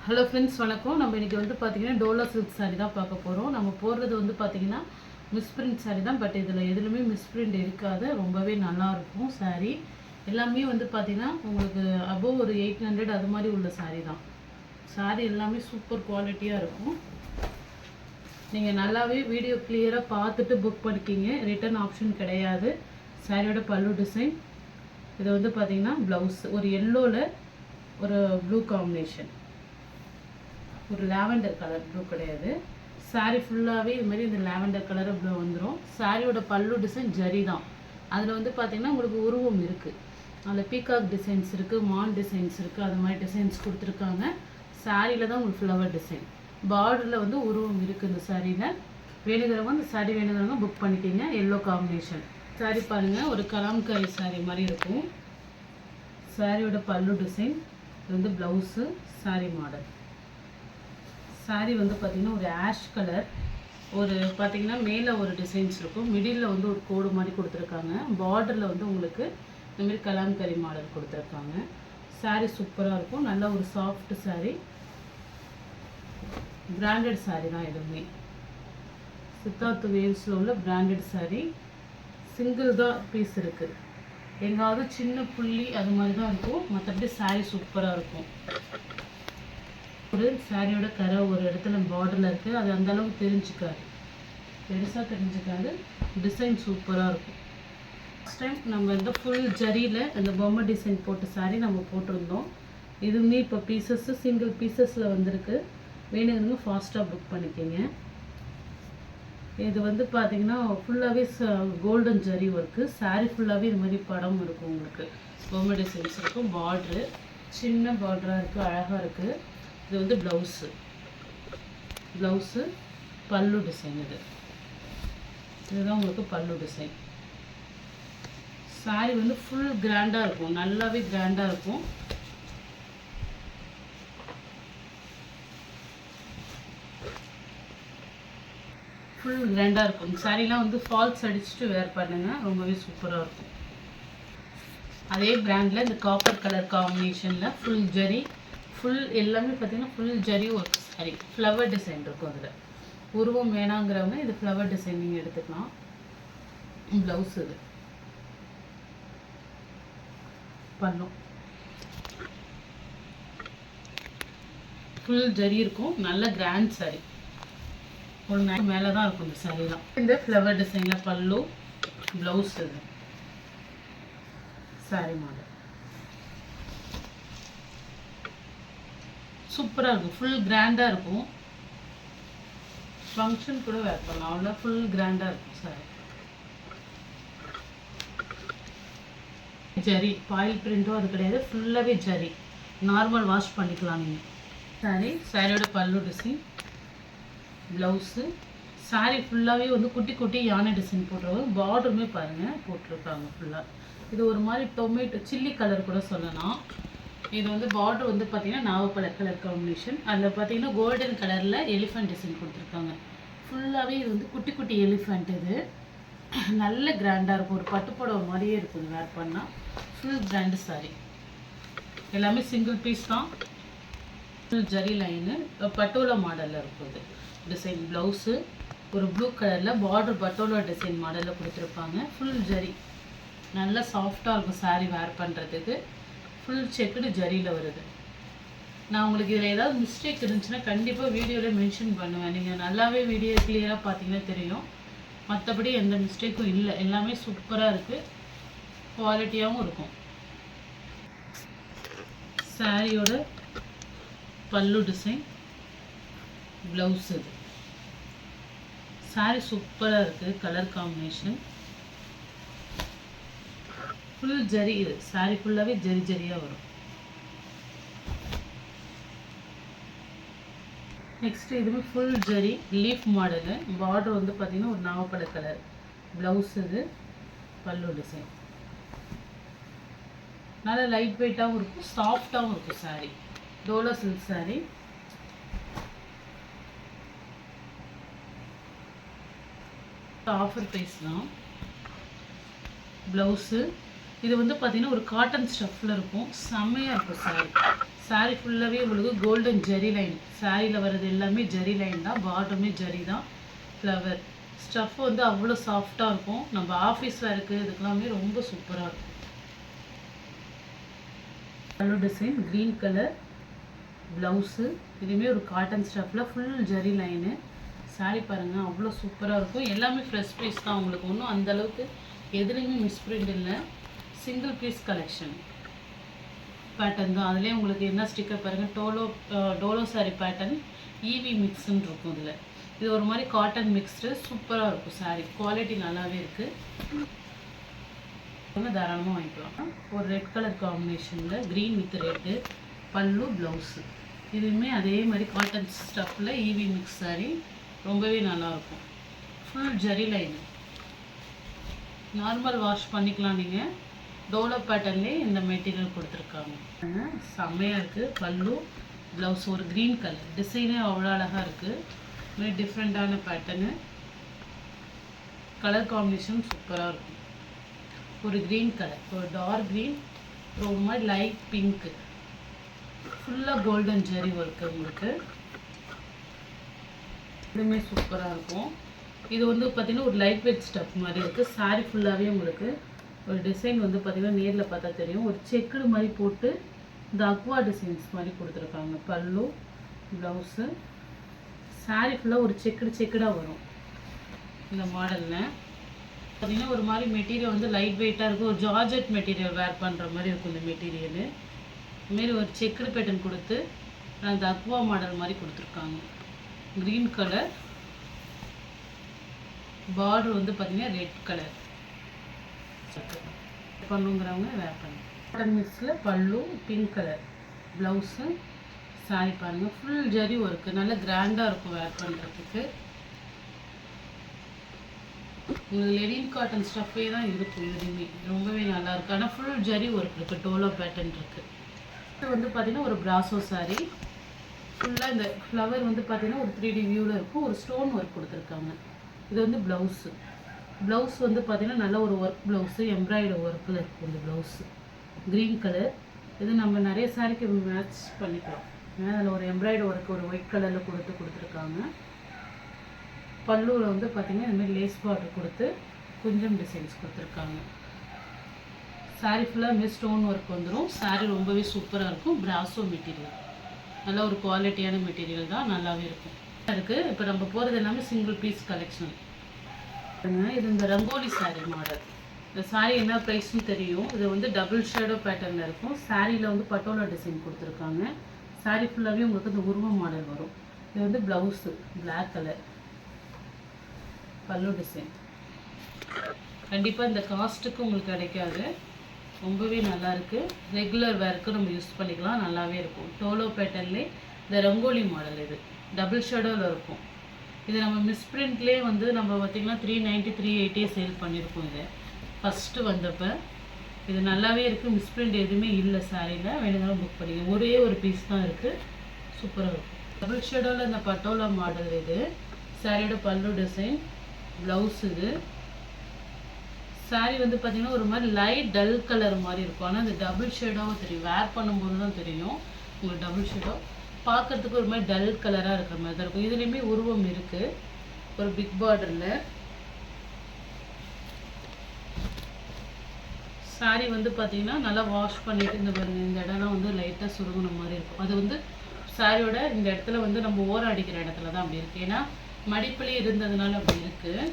Hello friends, வணக்கம். நம்ம இன்றைக்கி வந்து பார்த்திங்கன்னா டோலா சில்க் சாரீ தான் பார்க்க போகிறோம். நம்ம போடுறது வந்து பார்த்திங்கன்னா மிஸ்பிரிண்ட் சாரீ தான். பட் இதில் எதுலையுமே மிஸ்பிரிண்ட் இருக்காது. ரொம்பவே நல்லாயிருக்கும் சாரீ. எல்லாமே வந்து பார்த்திங்கன்னா உங்களுக்கு அபோவ் ஒரு 800 அது மாதிரி உள்ள சாரீ தான். சாரீ எல்லாமே சூப்பர் குவாலிட்டியாக இருக்கும். நீங்கள் நல்லாவே வீடியோ கிளியராக பார்த்துட்டு புக் பண்ணிக்கிங்க. ரிட்டன் ஆப்ஷன் கிடையாது. சாரியோட பல்லு டிசைன் இது வந்து பார்த்திங்கன்னா ப்ளவுஸ் ஒரு எல்லோவில் ஒரு ப்ளூ காம்பினேஷன், ஒரு லாவெண்டர் கலர் ப்ளூ கிடையாது. சாரீ ஃபுல்லாகவே இது மாதிரி இந்த லாவெண்டர் கலர் ப்ளூ வந்துடும். சாரியோட பல்லு டிசைன் ஜரி தான். அதில் வந்து பார்த்திங்கன்னா உங்களுக்கு உருவம் இருக்குது. அதில் பீகாக் டிசைன்ஸ் இருக்குது, மான் டிசைன்ஸ் இருக்குது, அது மாதிரி டிசைன்ஸ் கொடுத்துருக்காங்க. சாரியில் தான் உங்களுக்கு ஃப்ளவர் டிசைன், பார்டரில் வந்து உருவம் இருக்குது. இந்த சாரியில் வேணுங்கிறவங்க இந்த சாரீ வேணுங்கிறவங்க புக் பண்ணிக்கிங்க. எல்லோ காம்பினேஷன் சாரீ பாருங்கள், ஒரு கலாம்காரி சாரீ மாதிரி இருக்கும். சாரியோட பல்லு டிசைன் இது வந்து ப்ளவுஸு, சாரீ மாடல். சாரீ வந்து பார்த்திங்கன்னா ஒரு ஆஷ் கலர், ஒரு பார்த்திங்கன்னா மேலே ஒரு டிசைன்ஸ் இருக்கும், மிடில் வந்து ஒரு கோடு மாதிரி கொடுத்துருக்காங்க. பார்டரில் வந்து உங்களுக்கு இந்தமாரி கலாம்கரி மாடல் கொடுத்துருக்காங்க. சாரீ சூப்பராக இருக்கும். நல்ல ஒரு சாஃப்ட் சாரீ, பிராண்டட் சாரீ தான். எதுவுமே சித்தார்த் வேவ்ஸில் உள்ள பிராண்டட் சாரீ. சிங்கிள் தான் பீஸ் இருக்குது. எங்காவது சின்ன புள்ளி அது மாதிரி தான் இருக்கும். மற்றபடி சாரீ சூப்பராக இருக்கும். ஒரு சாரியோட கரை ஒரு இடத்துல பார்டரில் இருக்குது. அது அந்தளவுக்கு தெரிஞ்சுக்காது, பெருசாக தெரிஞ்சுக்காது. டிசைன் சூப்பராக இருக்கும். ஃபஸ்ட் டைம் நம்ம இந்த ஃபுல் ஜரியில் அந்த பொம்மை டிசைன் போட்ட சாரீ நம்ம போட்டிருந்தோம். இதுவுமே இப்போ பீசஸ்ஸு சிங்கிள் பீசஸில் வந்திருக்கு. வேணுங்கிறவங்க ஃபாஸ்ட்டாக புக் பண்ணிக்கோங்க. இது வந்து பார்த்திங்கன்னா ஃபுல்லாகவே கோல்டன் ஜரி ஒர்க்கு. சாரீ ஃபுல்லாகவே இது மாதிரி படம் இருக்கும். உங்களுக்கு பொம்மை டிசைன்ஸ் இருக்கும். பார்ட்ரு சின்ன பார்டராக இருக்குது, அழகாக இருக்குது. இது வந்து ப்ளவுஸு பல்லு டிசைன். இதுதான் உங்களுக்கு பல்லு டிசைன். சாரீ வந்து ஃபுல் கிராண்டாக இருக்கும், நல்லாவே கிராண்டாக இருக்கும். ஃபுல் கிராண்டாக இருக்கும். சாரீலாம் வந்து ஃபால்ஸ் அடிச்சுட்டு வேர் பண்ணுங்கள், ரொம்பவே சூப்பராக இருக்கும். அதே பிராண்டில் இந்த காப்பர் கலர் காம்பினேஷனில் ஃபுல் ஜரி, ஃபுல் எல்லாமே பார்த்திங்கன்னா full zari work sorry. Flower design இருக்கும். அதில் உருவம் வேணாங்கிறவங்க இது ஃப்ளவர் டிசைன் நீங்கள் எடுத்துக்கலாம். ப்ளவுஸ் இது பண்ணும், ஃபுல் ஜரி இருக்கும். நல்ல கிராண்ட் சாரி. ஒரு நாள் மேலே தான் இருக்கும் இந்த சாரீலாம். இந்த ஃப்ளவர் டிசைனில் பல்லு, ப்ளவுஸ் இது சாரி மாடல் சூப்பராக இருக்கும். ஃபுல் கிராண்டாக இருக்கும். ஃபங்க்ஷன் கூட வேர் பண்ணலாம், அவ்வளோ ஃபுல் கிராண்டாக இருக்கும் சாரி. ஜரி பாயில் பிரிண்ட்டும் அது கிடையாது, ஃபுல்லாகவே ஜரி. நார்மல் வாஷ் பண்ணிக்கலாம் நீங்கள். சாரியோட பல்லு டிசைன், ப்ளவுஸு. சாரீ ஃபுல்லாகவே வந்து குட்டி குட்டி யானை டிசைன் போட்டுருவாங்க. பார்டருமே பாருங்கள் போட்டிருக்காங்க ஃபுல்லாக. இது ஒரு மாதிரி டொமேட்டோ சில்லி கலர் கூட சொல்லலாம். இது வந்து பார்டர் வந்து பார்த்திங்கன்னா நாவப்பழ கலர் காம்பினேஷன். அதில் பார்த்திங்கன்னா கோல்டன் கலரில் எலிஃபெண்ட் டிசைன் கொடுத்துருக்காங்க. ஃபுல்லாகவே இது வந்து குட்டி குட்டி எலிஃபெண்ட். இது நல்ல கிராண்டாக இருக்கும். ஒரு பட்டுப்புடவை மாதிரியே இருக்கும் வேர் பண்ணால். Full grand sari. எல்லாமே சிங்கிள் பீஸ் தான். ஃபுல் ஜரி லைனு பட்டோலா மாடலில் இருக்குது டிசைன். ப்ளவுஸு ஒரு ப்ளூ கலரில் பார்டர் பட்டோலா டிசைன் மாடலில் கொடுத்துருப்பாங்க. ஃபுல் ஜரி, நல்லா சாஃப்டாக இருக்கும் சாரீ வேர் பண்ணுறதுக்கு. ஃபுல் செக்குடு ஜரியில் வருது. நான் உங்களுக்கு இதில் ஏதாவது மிஸ்டேக் இருந்துச்சுன்னா கண்டிப்பாக வீடியோவில் மென்ஷன் பண்ணுவேன். நீங்கள் நல்லாவே வீடியோ கிளியராக பார்த்தீங்கன்னா தெரியும். மற்றபடி எந்த மிஸ்டேக்கும் இல்லை. எல்லாமே சூப்பராக இருக்குது, குவாலிட்டியாகவும் இருக்கும். சாரியோட பல்லு டிசைன், ப்ளவுஸ் இது. சாரீ சூப்பராக இருக்குது. Colour combination full zari. இது சாரீ ஃபுல்லாகவே ஜரி ஜரியாக வரும். நெக்ஸ்ட் இதுவே full zari leaf model. Border வந்து பார்த்திங்கன்னா ஒரு நாவப்பழ கலர். ப்ளவுஸ் இது, பல்லு டிசைன். நல்லா லைட் வெயிட்டாகவும் இருக்கும், சாஃப்டாகவும் இருக்கும் sari. Dola silk sari. Offer price தான். ப்ளவுஸு இது வந்து பார்த்தீங்கன்னா ஒரு காட்டன் ஸ்டஃப்பில் இருக்கும், செம்மையாக இருக்கும் சாரி. சாரி ஃபுல்லாகவே உங்களுக்கு கோல்டன் ஜெரி லைன், சாரியில் வர்றது எல்லாமே ஜெரி லைன் தான், பாட்டமே ஜெரி தான், ஃப்ளவர் ஸ்டஃப் வந்து அவ்வளோ சாஃப்டாக இருக்கும். நம்ம ஆஃபீஸ் வேருக்கு இதுக்கெல்லாமே ரொம்ப சூப்பராக இருக்கும். Colour design green colour blouse, இதுவுமே ஒரு காட்டன் ஸ்டஃப்பில் ஃபுல் ஜெரி லைனு. சாரி பாருங்கள் அவ்வளோ சூப்பராக இருக்கும். எல்லாமே ஃப்ரெஷ் பீஸ் தான், உங்களுக்கு ஒன்றும் அந்தளவுக்கு எதுலேயுமே மிஸ்பிரிண்ட் இல்லை. சிங்கிள் பீஸ் கலெக்ஷன் பேட்டர்ன் தான். அதுலேயே உங்களுக்கு என்ன ஸ்டிக்கர் பாருங்கள், டோலோ சாரி பேட்டர்ன் ஈவி மிக்ஸ்ன்னு இருக்கும். இதில் இது ஒரு மாதிரி காட்டன் மிக்ஸ்டு சூப்பராக இருக்கும். சாரி குவாலிட்டி நல்லாவே இருக்குது, தாராளமாக வாங்கிக்கலாம். ஒரு ரெட் கலர் காம்பினேஷனில் க்ரீன் வித் ரெட்டு பல்லு ப்ளவுஸு, இதுவுமே அதே மாதிரி காட்டன் ஸ்டஃப்பில் ஈவி மிக்ஸ் சாரி ரொம்பவே நல்லாயிருக்கும். ஃபுல் ஜெரி லைன், நார்மல் வாஷ் பண்ணிக்கலாம் நீங்கள். டோலோ பேட்டர்ன்லேயே இந்த மெட்டீரியல் கொடுத்துருக்காங்க, செம்மையாக இருக்குது. பல்லு ப்ளவுஸ் ஒரு க்ரீன் கலர் டிசைனே அவ்வளோ அழகாக இருக்குது. டிஃப்ரெண்ட்டான பேட்டர்னு, கலர் காம்பினேஷன் சூப்பராக இருக்கும். ஒரு க்ரீன் கலர், ஒரு டார்க் க்ரீன், ஒரு மாதிரி லைட் பிங்க்கு, ஃபுல்லாக கோல்டன் ஜெரி ஒர்க்கு உங்களுக்கு. இதுவுமே சூப்பராக இருக்கும். இது வந்து பார்த்திங்கன்னா ஒரு லைட் வெயிட் ஸ்டஃப் மாதிரி இருக்குது. சாரி ஃபுல்லாகவே உங்களுக்கு ஒரு டிசைன் வந்து பார்த்திங்கன்னா நேரில் பார்த்தா தெரியும், ஒரு செக்குடு மாதிரி போட்டு இந்த அக்வா டிசைன்ஸ் மாதிரி கொடுத்துருக்காங்க. பல்லு ப்ளவுஸு, சாரி ஃபுல்லாக ஒரு செக்குடாக வரும் இந்த மாடலில். பார்த்திங்கன்னா ஒரு மாதிரி மெட்டீரியல் வந்து லைட் வெயிட்டாக இருக்கும், ஒரு ஜார்ஜெட் மெட்டீரியல் வேர் பண்ணுற மாதிரி இருக்கும் இந்த மெட்டீரியலு. இதுமாரி ஒரு செக்குடு பேட்டர்ன் கொடுத்து அந்த அக்வா மாடல் மாதிரி கொடுத்துருக்காங்க. க்ரீன் கலர் பார்டர் வந்து பார்த்திங்கன்னா ரெட் கலர் பண்ணுங்கிறவங்க வேர் பண்ணி காட்டன் மிக்ஸில் பல்லு பிங்க் கலர் ப்ளவுஸு. சாரி பாருங்கள் ஃபுல் ஜரி ஒர்க்கு, நல்லா கிராண்டாக இருக்கும் வேர் பண்ணுறதுக்கு. உங்களுக்கு லெனின் காட்டன் ஸ்டஃப்பே தான் இருக்கும், இதுலேயுமே ரொம்பவே நல்லாயிருக்கு. ஆனால் ஃபுல் ஜரி ஒர்க் இருக்குது, டோலோ பேட்டர்ன் இருக்குது. இது வந்து பார்த்திங்கன்னா ஒரு பிராசோ சாரி, ஃபுல்லாக இந்த ஃப்ளவர் வந்து பார்த்திங்கன்னா ஒரு 3D வியூவில் இருக்கும், ஒரு ஸ்டோன் ஒர்க் கொடுத்துருக்காங்க. இது வந்து ப்ளவுஸு, ப்ளவுஸ் வந்து பார்த்திங்கன்னா நல்ல ஒரு ஒர்க் ப்ளவுஸு, எம்ப்ராய்டரி ஒர்க்கில் இருக்கும் இந்த ப்ளவுஸு. க்ரீன் கலர், இது நம்ம நிறைய சாரிக்கு மேட்ச் பண்ணிக்கலாம். ஏன்னா அதில் ஒரு எம்ப்ராய்டரி ஒர்க் ஒரு ஒயிட் கலரில் கொடுத்துருக்காங்க. பல்லுவில் வந்து பார்த்திங்கன்னா இதுமாதிரி லேஸ் பார்டர் கொடுத்து கொஞ்சம் டிசைன்ஸ் கொடுத்துருக்காங்க. சாரி ஃபுல்லாக இதுமாதிரி ஸ்டோன் ஒர்க் வந்துடும். சாரி ரொம்பவே சூப்பராக இருக்கும். பிராசோ மெட்டீரியல், நல்ல ஒரு குவாலிட்டியான மெட்டீரியல் தான், நல்லாவே இருக்கும் இருக்குது. இப்போ நம்ம போகிறது எல்லாமே சிங்கிள் பீஸ் கலெக்ஷன். இது இந்த ரங்கோலி சாரீ மாடல். இந்த சாரீ என்ன ப்ரைஸ்னு தெரியும். இது வந்து டபுள் ஷேடோ பேட்டர்னில் இருக்கும். சாரியில் வந்து பட்டோலா டிசைன் கொடுத்துருக்காங்க. சாரீ ஃபுல்லாகவே உங்களுக்கு இந்த உருவம் மாடல் வரும். இது வந்து ப்ளவுஸு பிளாக் கலர், பல்லு டிசைன். கண்டிப்பாக இந்த காஸ்ட்டுக்கு உங்களுக்கு கிடைக்காது, ரொம்பவே நல்லாயிருக்கு. ரெகுலர் வேருக்கு நம்ம யூஸ் பண்ணிக்கலாம், நல்லாவே இருக்கும். டோலோ பேட்டர்ன்லேயே இந்த ரங்கோலி மாடல், இது டபுள் ஷேடோவில் இருக்கும். இது நம்ம மிஸ்பிரிண்ட்லேயே வந்து நம்ம பார்த்திங்கன்னா 390 380 சேல் பண்ணியிருக்கோம். இது ஃபஸ்ட்டு வந்தப்போ இது நல்லாவே இருக்குது. மிஸ்பிரிண்ட் எதுவுமே இல்லை சாரியில், வேணுங்கிறத புக் பண்ணிங்க. ஒரே ஒரு பீஸ் தான் இருக்குது, சூப்பராக இருக்கும். டபுள் ஷேடோவில் இந்த பட்டோலா மாடல். இது சாரியோட பல்லு டிசைன், ப்ளவுஸ். இது சாரி வந்து பார்த்திங்கன்னா ஒரு மாதிரி லைட் டல் கலர் மாதிரி இருக்கும். ஆனால் அது டபுள் ஷேடாகவும் தெரியும், வேர் பண்ணும்போது தான் தெரியும் உங்களுக்கு. டபுள் ஷேடோ பார்க்குறதுக்கு ஒரு மாதிரி டல் கலராக இருக்கிற மாதிரி தான் இருக்கும். இதுலேயுமே உருவம் இருக்குது, ஒரு பிக் பார்டரில். சாரி வந்து பார்த்திங்கன்னா நல்லா வாஷ் பண்ணிவிட்டு இந்த பாருங்க, இந்த இடம்லாம் வந்து லைட்டாக சுருங்கின மாதிரி இருக்கும். அது வந்து சாரியோட இந்த இடத்துல வந்து நம்ம ஓரம் அடிக்கிற இடத்துல தான் அப்படி இருக்குது. ஏன்னா மடிப்புலேயே இருந்ததுனால அப்படி இருக்குது.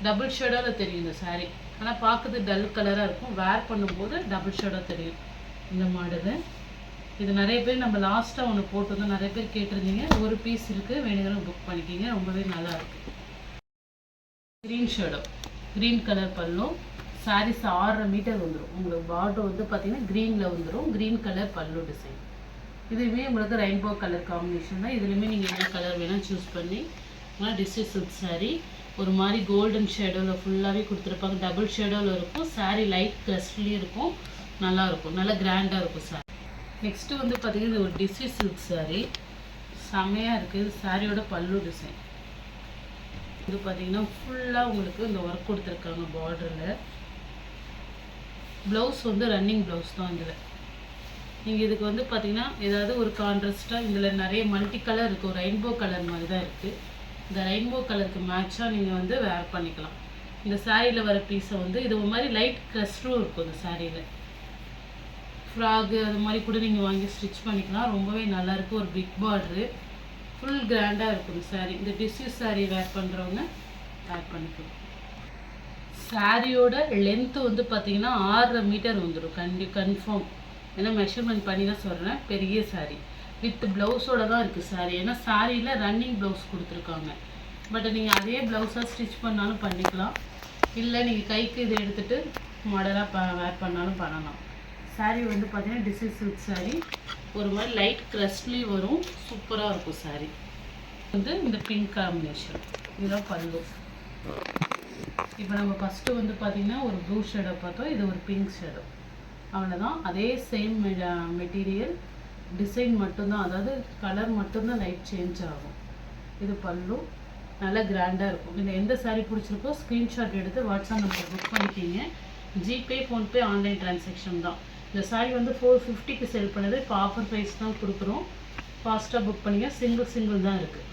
டபுள் ஷேடோவில் தெரியும் இந்த சாரி, ஆனால் பார்க்குறது டல் கலராக இருக்கும். வேர் பண்ணும்போது டபுள் ஷேடோ தெரியும் இந்த மாடலு. இது நிறைய பேர் நம்ம லாஸ்ட்டாக ஒன்று போட்டிருந்தோம், நிறைய பேர் கேட்டிருந்தீங்க. ஒரு பீஸ் இருக்குது, வேணுங்கிறத புக் பண்ணிக்கிங்க, ரொம்பவே நல்லா இருக்குது. க்ரீன் ஷேடோ, க்ரீன் கலர் பல்லு. சாரீஸ் 6.5 மீட்டர் வந்துடும் உங்களுக்கு. பார்டர் வந்து பார்த்திங்கன்னா க்ரீனில் வந்துடும், க்ரீன் கலர் பல்லு டிசைன். இதுவுமே உங்களுக்கு ரெயின்போ கலர் காம்பினேஷன் தான். இதுலேயுமே நீங்கள் என்ன கலர் வேணால் சூஸ் பண்ணி டிஸ்ட்ரிக் சில்க் சாரீ. ஒரு மாதிரி கோல்டன் ஷேடோவில் ஃபுல்லாகவே கொடுத்துருப்பாங்க, டபுள் ஷேடோவில் இருக்கும். சாரீ லைட் க்ரஸ்ட்லேயும் இருக்கும், நல்லாயிருக்கும், நல்லா கிராண்டாக இருக்கும் சாரி. நெக்ஸ்ட்டு வந்து பார்த்திங்கன்னா இது ஒரு டிஸ்ட்ரிக் சில்க் சாரீ, செம்மையாக இருக்குது. சாரியோட பல்லு டிசைன் இது பார்த்திங்கன்னா ஃபுல்லாக உங்களுக்கு இந்த ஒர்க் கொடுத்துருக்காங்க பார்டரில். ப்ளவுஸ் வந்து ரன்னிங் ப்ளவுஸ் தான் இதில். நீங்கள் இதுக்கு வந்து பார்த்தீங்கன்னா ஏதாவது ஒரு கான்ட்ராஸ்ட்டாக இதில் நிறைய மல்டி கலர் இருக்குது, ஒரு ரெயின்போ கலர் மாதிரி தான் இருக்குது. இந்த ரெயின்போ கலருக்கு மேட்சாக நீங்கள் வந்து வேர் பண்ணிக்கலாம். இந்த சாரியில் வர பீஸை வந்து இது ஒரு மாதிரி லைட் க்ரஸ்ட்டும் இருக்கும். இந்த சாரியில் ஃப்ராகு அது மாதிரி கூட நீங்கள் வாங்கி ஸ்டிச் பண்ணிக்கலாம். ரொம்பவே நல்லாயிருக்கும். ஒரு பிக் பார்ட்ரு, ஃபுல் கிராண்டாக இருக்கும் இந்த சாரீ. இந்த டிஷ்யூ சாரீ வேர் பண்ணுறவங்க வேர் பண்ணிக்கலாம். சாரியோட லென்த்து வந்து பார்த்தீங்கன்னா 6.5 மீட்டர் வந்துடும் கன்ஃபார்ம். ஏன்னா மெஷர்மெண்ட் பண்ணி தான் சொல்கிறேன். பெரிய சாரீ வித் ப்ளவுஸோட தான் இருக்குது சாரீ. ஏன்னா சாரியில் ரன்னிங் ப்ளவுஸ் கொடுத்துருக்காங்க. பட் நீங்கள் அதே ப்ளவுஸாக ஸ்டிச் பண்ணாலும் பண்ணிக்கலாம், இல்லை நீங்கள் கைக்கு இதை எடுத்துகிட்டு மாடலாக வேர் பண்ணாலும் பண்ணலாம். சாரீ வந்து பார்த்தீங்கன்னா டிசைன் சில்க் சாரீ, ஒரு மாதிரி லைட் க்ரஸ்ட்லேயும் வரும். சூப்பராக இருக்கும் சாரீ. வந்து இந்த பிங்க் காம்பினேஷன் இதுதான் பல்லு. இப்போ நம்ம ஃபஸ்ட்டு வந்து பார்த்திங்கன்னா ஒரு ப்ளூ ஷேடோ பார்த்தோம், இது ஒரு பிங்க் ஷேடோ. அவ்வளோதான். அதே சேம் மெட்டீரியல், டிசைன் மட்டும்தான், அதாவது கலர் மட்டும்தான் லைட் சேஞ்ச் ஆகும். இது பல்லு, நல்லா கிராண்டாக இருக்கும். இதில் எந்த சாரீ பிடிச்சிருக்கோ ஸ்க்ரீன்ஷாட் எடுத்து வாட்ஸ்அப் நம்பர் புக் பண்ணிக்கிங்க. ஜிபே, ஃபோன்பே, ஆன்லைன் ட்ரான்சாக்ஷன் தான். இந்த சாரீ வந்து 450க்கு செல் பண்ணுது. இப்போ ஆஃபர் ப்ரைஸ் தான் கொடுக்குறோம். ஃபாஸ்ட்டாக புக் பண்ணிங்க. சிங்கிள் தான் இருக்குது.